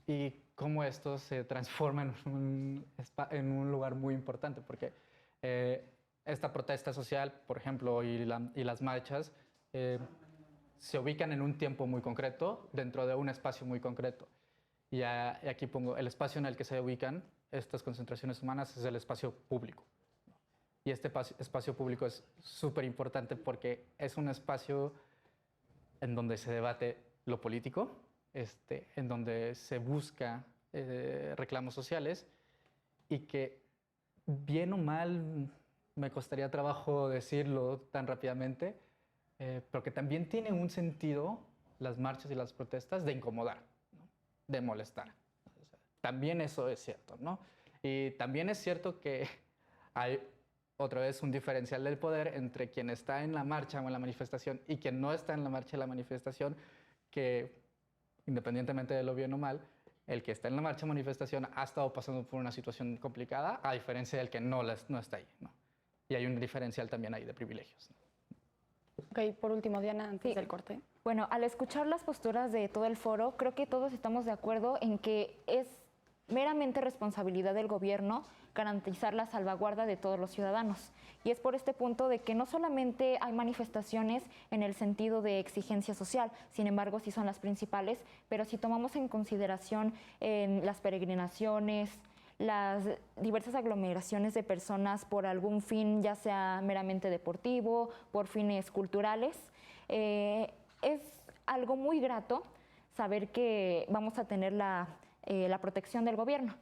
y cómo esto se transforma en un lugar muy importante, porque esta protesta social, por ejemplo, y las marchas, se ubican en un tiempo muy concreto, dentro de un espacio muy concreto. Y aquí pongo, el espacio en el que se ubican estas concentraciones humanas es el espacio público. Y este espacio público es súper importante porque es un espacio en donde se debate lo político, en donde se busca reclamos sociales y que, bien o mal, me costaría trabajo decirlo tan rápidamente, pero que también tiene un sentido, las marchas y las protestas, de incomodar, ¿no? De molestar. O sea, también eso es cierto, ¿no? Y también es cierto que hay otra vez un diferencial del poder entre quien está en la marcha o en la manifestación y quien no está en la marcha y la manifestación, que independientemente de lo bien o mal, el que está en la marcha o manifestación ha estado pasando por una situación complicada, a diferencia del que no está ahí, ¿no? Y hay un diferencial también ahí de privilegios, ¿no? Ok, por último, Diana, antes del corte. Bueno, al escuchar las posturas de todo el foro, creo que todos estamos de acuerdo en que es meramente responsabilidad del gobierno garantizar la salvaguarda de todos los ciudadanos. Y es por este punto de que no solamente hay manifestaciones en el sentido de exigencia social, sin embargo sí son las principales, pero si tomamos en consideración las peregrinaciones, las diversas aglomeraciones de personas por algún fin, ya sea meramente deportivo, por fines culturales, es algo muy grato saber que vamos a tener la protección del gobierno.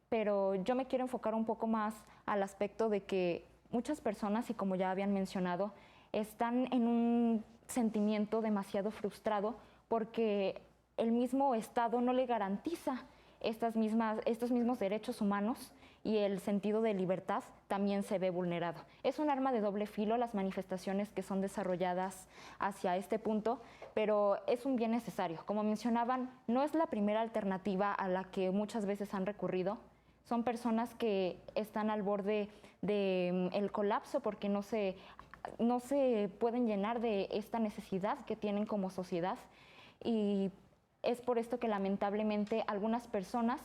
Pero yo me quiero enfocar un poco más al aspecto de que muchas personas, y como ya habían mencionado, están en un sentimiento demasiado frustrado porque el mismo Estado no le garantiza estos mismos derechos humanos y el sentido de libertad también se ve vulnerado. Es un arma de doble filo las manifestaciones que son desarrolladas hacia este punto, pero es un bien necesario. Como mencionaban, no es la primera alternativa a la que muchas veces han recurrido. Son personas que están al borde del colapso porque no se pueden llenar de esta necesidad que tienen como sociedad, y es por esto que lamentablemente algunas personas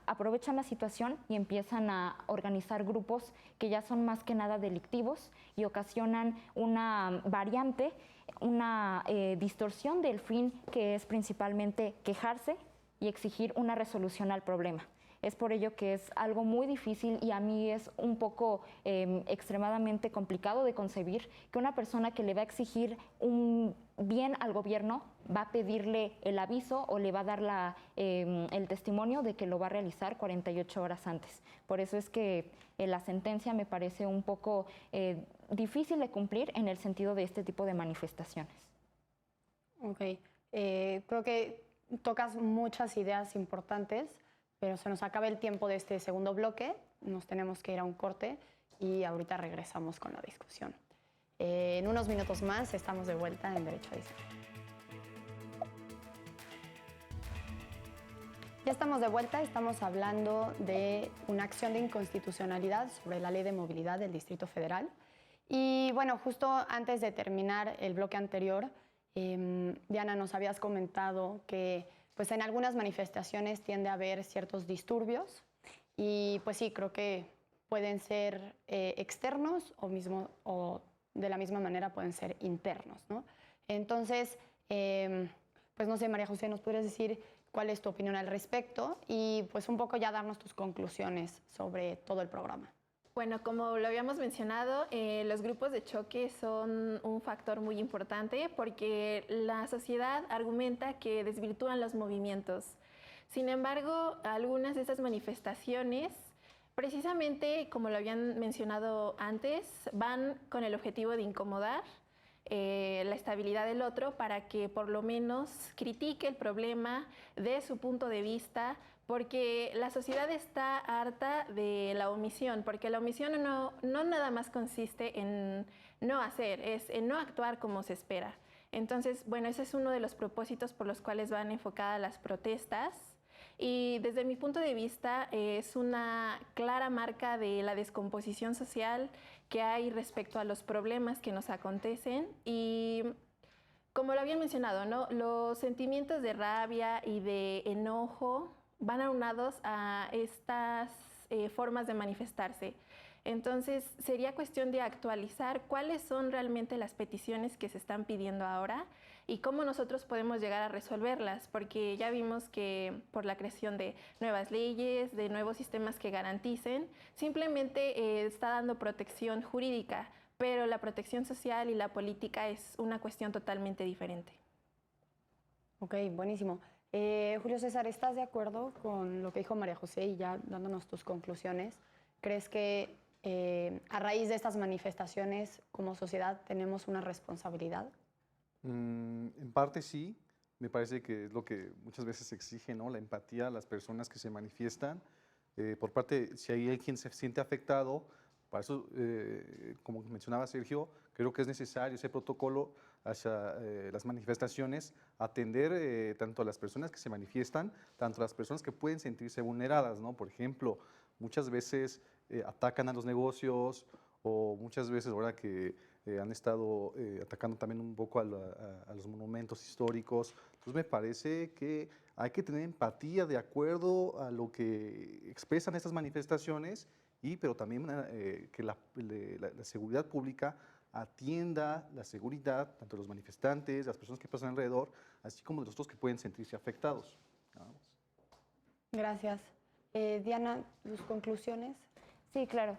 aprovechan la situación y empiezan a organizar grupos que ya son más que nada delictivos y ocasionan una variante, una distorsión del fin, que es principalmente quejarse y exigir una resolución al problema. Es por ello que es algo muy difícil y a mí es un poco extremadamente complicado de concebir que una persona que le va a exigir un bien al gobierno va a pedirle el aviso o le va a dar el testimonio de que lo va a realizar 48 horas antes. Por eso es que la sentencia me parece un poco difícil de cumplir en el sentido de este tipo de manifestaciones. Ok, creo que tocas muchas ideas importantes, pero se nos acaba el tiempo de este segundo bloque, nos tenemos que ir a un corte y ahorita regresamos con la discusión. En unos minutos más estamos de vuelta en Derecho a Disentir. Ya estamos de vuelta, estamos hablando de una acción de inconstitucionalidad sobre la Ley de Movilidad del Distrito Federal. Y bueno, justo antes de terminar el bloque anterior, Diana, nos habías comentado que pues en algunas manifestaciones tiende a haber ciertos disturbios y pues sí, creo que pueden ser externos o de la misma manera pueden ser internos, ¿no? Entonces, pues no sé, María José, ¿nos podrías decir cuál es tu opinión al respecto y pues un poco ya darnos tus conclusiones sobre todo el programa? Bueno, como lo habíamos mencionado, los grupos de choque son un factor muy importante porque la sociedad argumenta que desvirtúan los movimientos. Sin embargo, algunas de estas manifestaciones, precisamente como lo habían mencionado antes, van con el objetivo de incomodar la estabilidad del otro para que por lo menos critique el problema de su punto de vista, porque la sociedad está harta de la omisión, porque la omisión no nada más consiste en no hacer, es en no actuar como se espera. Entonces, bueno, ese es uno de los propósitos por los cuales van enfocadas las protestas. Y desde mi punto de vista es una clara marca de la descomposición social que hay respecto a los problemas que nos acontecen. Y como lo habían mencionado, ¿no? Los sentimientos de rabia y de enojo van aunados a estas formas de manifestarse. Entonces, sería cuestión de actualizar cuáles son realmente las peticiones que se están pidiendo ahora y cómo nosotros podemos llegar a resolverlas, porque ya vimos que por la creación de nuevas leyes, de nuevos sistemas que garanticen, simplemente está dando protección jurídica, pero la protección social y la política es una cuestión totalmente diferente. Ok, buenísimo. Julio César, ¿estás de acuerdo con lo que dijo María José y ya dándonos tus conclusiones? ¿Crees que a raíz de estas manifestaciones como sociedad tenemos una responsabilidad? En parte sí, me parece que es lo que muchas veces se exige, ¿no? La empatía a las personas que se manifiestan. Por parte, si hay quien se siente afectado, para eso, como mencionaba Sergio, creo que es necesario ese protocolo hacia las manifestaciones, atender tanto a las personas que se manifiestan, tanto a las personas que pueden sentirse vulneradas, ¿no? Por ejemplo, muchas veces atacan a los negocios o muchas veces ahora que han estado atacando también un poco a los monumentos históricos. Entonces me parece que hay que tener empatía de acuerdo a lo que expresan estas manifestaciones, pero también que la seguridad pública atienda la seguridad tanto de los manifestantes, las personas que pasan alrededor, así como de los otros que pueden sentirse afectados. Gracias. Diana, ¿tus conclusiones? Sí, claro.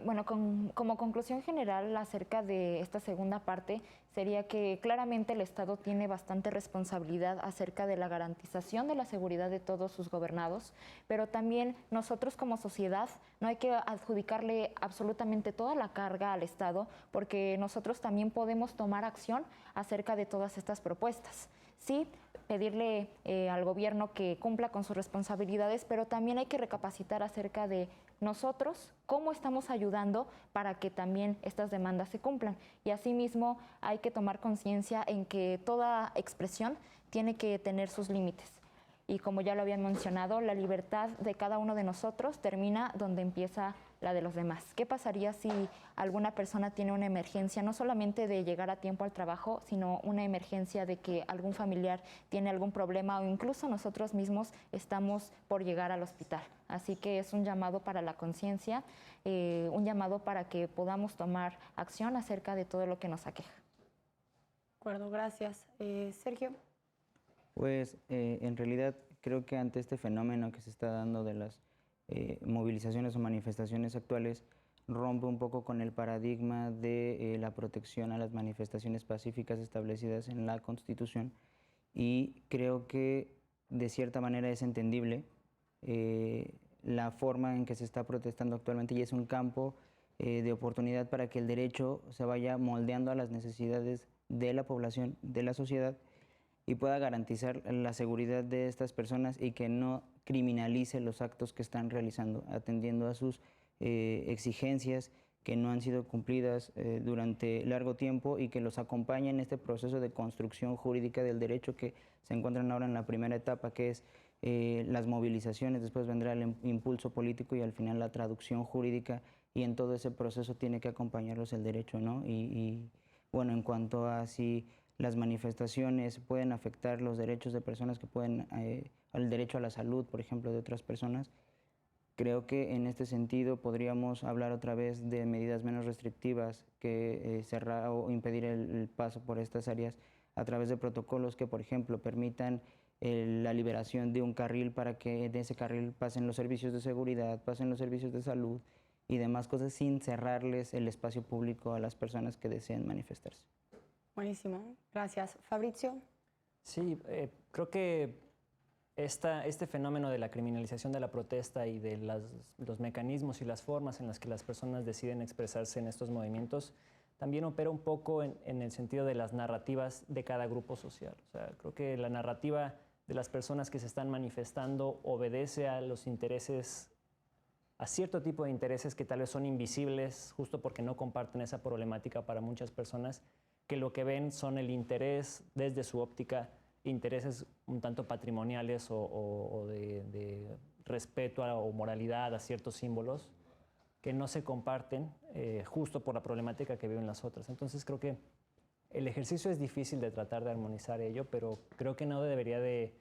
Bueno, como conclusión general acerca de esta segunda parte, sería que claramente el Estado tiene bastante responsabilidad acerca de la garantización de la seguridad de todos sus gobernados, pero también nosotros como sociedad no hay que adjudicarle absolutamente toda la carga al Estado, porque nosotros también podemos tomar acción acerca de todas estas propuestas. Sí, pedirle al gobierno que cumpla con sus responsabilidades, pero también hay que recapacitar acerca de nosotros, cómo estamos ayudando para que también estas demandas se cumplan. Y asimismo hay que tomar conciencia en que toda expresión tiene que tener sus límites. Y como ya lo habían mencionado, la libertad de cada uno de nosotros termina donde empieza la de los demás. ¿Qué pasaría si alguna persona tiene una emergencia, no solamente de llegar a tiempo al trabajo, sino una emergencia de que algún familiar tiene algún problema o incluso nosotros mismos estamos por llegar al hospital? Así que es un llamado para la conciencia, un llamado para que podamos tomar acción acerca de todo lo que nos aqueja. De acuerdo, gracias. Sergio. Pues en realidad creo que ante este fenómeno que se está dando de las movilizaciones o manifestaciones actuales, rompe un poco con el paradigma de la protección a las manifestaciones pacíficas establecidas en la Constitución, y creo que de cierta manera es entendible la forma en que se está protestando actualmente, y es un campo de oportunidad para que el derecho se vaya moldeando a las necesidades de la población, de la sociedad, y pueda garantizar la seguridad de estas personas y que no criminalice los actos que están realizando, atendiendo a sus exigencias que no han sido cumplidas durante largo tiempo y que los acompañe en este proceso de construcción jurídica del derecho que se encuentran ahora en la primera etapa, que es las movilizaciones, después vendrá el impulso político y al final la traducción jurídica, y en todo ese proceso tiene que acompañarlos el derecho, ¿no? Y bueno, en cuanto a si las manifestaciones pueden afectar los derechos de personas que pueden, el derecho a la salud, por ejemplo, de otras personas, creo que en este sentido podríamos hablar otra vez de medidas menos restrictivas que cerrar o impedir el paso por estas áreas a través de protocolos que, por ejemplo, permitan la liberación de un carril para que de ese carril pasen los servicios de seguridad, pasen los servicios de salud y demás cosas sin cerrarles el espacio público a las personas que deseen manifestarse. Buenísimo, gracias. Fabrizio. Sí, creo que este fenómeno de la criminalización de la protesta y de los mecanismos y las formas en las que las personas deciden expresarse en estos movimientos también opera un poco en el sentido de las narrativas de cada grupo social. O sea, creo que la narrativa de las personas que se están manifestando obedece a los intereses, a cierto tipo de intereses que tal vez son invisibles justo porque no comparten esa problemática para muchas personas, que lo que ven son el interés desde su óptica, intereses un tanto patrimoniales o de respeto o moralidad a ciertos símbolos que no se comparten justo por la problemática que viven las otras. Entonces creo que el ejercicio es difícil de tratar de armonizar ello, pero creo que no debería de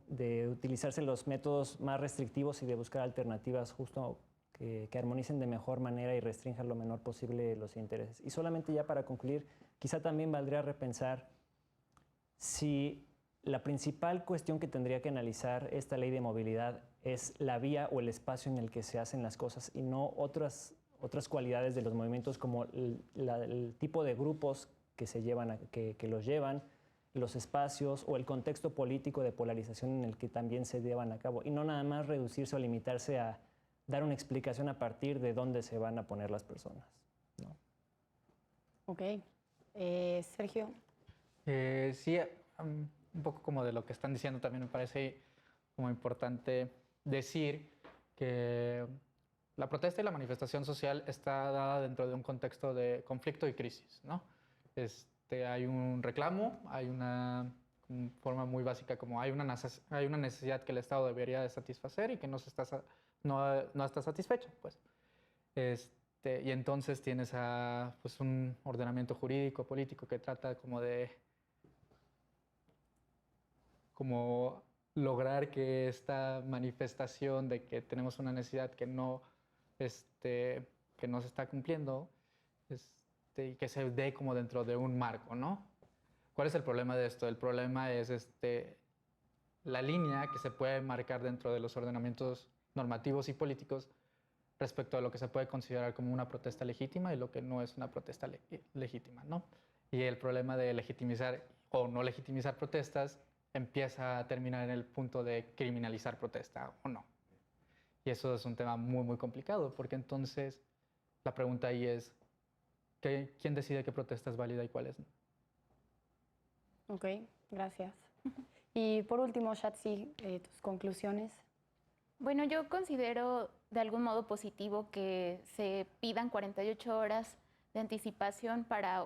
de utilizarse los métodos más restrictivos y de buscar alternativas justo que armonicen de mejor manera y restrinjan lo menor posible los intereses. Y solamente ya para concluir, quizá también valdría repensar si la principal cuestión que tendría que analizar esta ley de movilidad es la vía o el espacio en el que se hacen las cosas y no otras cualidades de los movimientos como el tipo de grupos que se llevan, que los llevan, los espacios o el contexto político de polarización en el que también se llevan a cabo. Y no nada más reducirse o limitarse a dar una explicación a partir de dónde se van a poner las personas, ¿no? Ok. Sergio. Sí, un poco como de lo que están diciendo también me parece como importante decir que la protesta y la manifestación social está dada dentro de un contexto de conflicto y crisis, ¿no? Hay un reclamo, hay una forma muy básica como hay una necesidad que el Estado debería de satisfacer y que no está satisfecha, pues. Y entonces tienes pues un ordenamiento jurídico, político que trata como lograr que esta manifestación de que tenemos una necesidad que no se está cumpliendo y que se dé como dentro de un marco, ¿no? ¿Cuál es el problema de esto? El problema es la línea que se puede marcar dentro de los ordenamientos normativos y políticos respecto a lo que se puede considerar como una protesta legítima y lo que no es una protesta legítima, ¿no? Y el problema de legitimizar o no legitimizar protestas empieza a terminar en el punto de criminalizar protesta o no. Y eso es un tema muy, muy complicado, porque entonces la pregunta ahí es, ¿quién decide qué protesta es válida y cuál es no? Ok, gracias. Y por último, Shatsi, tus conclusiones. Bueno, yo considero de algún modo positivo que se pidan 48 horas de anticipación para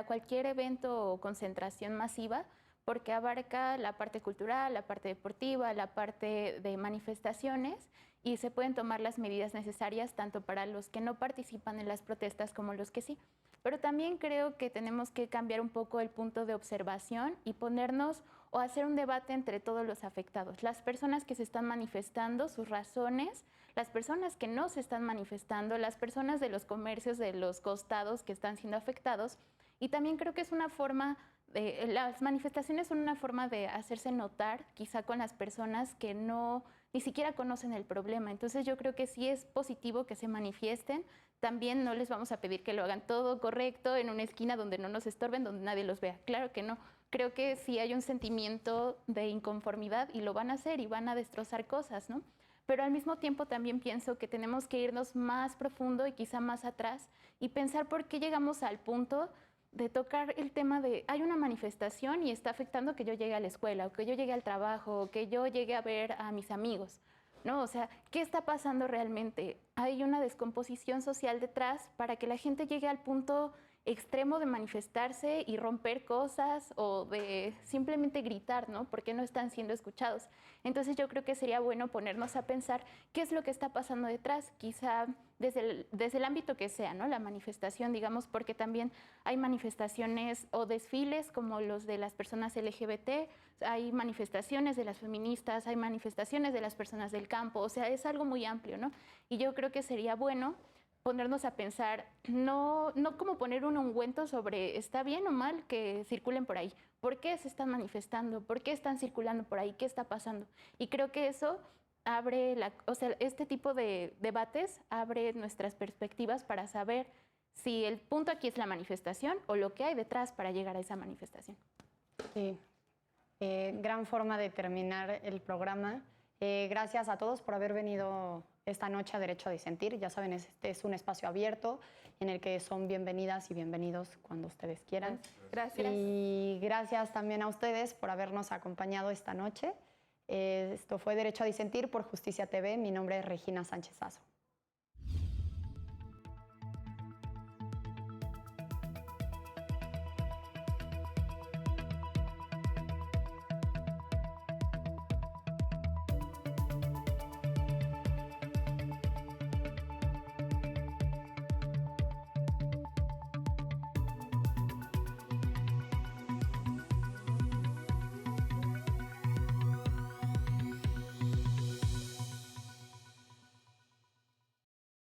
cualquier evento o concentración masiva, porque abarca la parte cultural, la parte deportiva, la parte de manifestaciones y se pueden tomar las medidas necesarias tanto para los que no participan en las protestas como los que sí. Pero también creo que tenemos que cambiar un poco el punto de observación y ponernos o hacer un debate entre todos los afectados. Las personas que se están manifestando, sus razones, las personas que no se están manifestando, las personas de los comercios, de los costados que están siendo afectados. Y también creo que es una forma, las manifestaciones son una forma de hacerse notar, quizá con las personas que ni siquiera conocen el problema. Entonces yo creo que sí es positivo que se manifiesten. También no les vamos a pedir que lo hagan todo correcto en una esquina donde no nos estorben, donde nadie los vea. Claro que no. Creo que sí hay un sentimiento de inconformidad y lo van a hacer y van a destrozar cosas, ¿no? Pero al mismo tiempo también pienso que tenemos que irnos más profundo y quizá más atrás y pensar por qué llegamos al punto de tocar el tema de hay una manifestación y está afectando que yo llegue a la escuela o que yo llegue al trabajo o que yo llegue a ver a mis amigos, ¿no? O sea, ¿qué está pasando realmente? Hay una descomposición social detrás para que la gente llegue al punto extremo de manifestarse y romper cosas o de simplemente gritar, ¿no? Porque no están siendo escuchados. Entonces yo creo que sería bueno ponernos a pensar qué es lo que está pasando detrás, quizá desde el ámbito que sea, ¿no? La manifestación, digamos, porque también hay manifestaciones o desfiles como los de las personas LGBT, hay manifestaciones de las feministas, hay manifestaciones de las personas del campo, o sea, es algo muy amplio, ¿no? Y yo creo que sería bueno ponernos a pensar, no como poner un ungüento sobre está bien o mal que circulen por ahí, por qué se están manifestando, por qué están circulando por ahí, qué está pasando. Y creo que eso abre, este tipo de debates abre nuestras perspectivas para saber si el punto aquí es la manifestación o lo que hay detrás para llegar a esa manifestación. Sí, gran forma de terminar el programa. Gracias a todos por haber venido esta noche a Derecho a Disentir. Ya saben, este es un espacio abierto en el que son bienvenidas y bienvenidos cuando ustedes quieran. Gracias. Y gracias también a ustedes por habernos acompañado esta noche. Esto fue Derecho a Disentir por Justicia TV. Mi nombre es Regina Sánchez Sazo.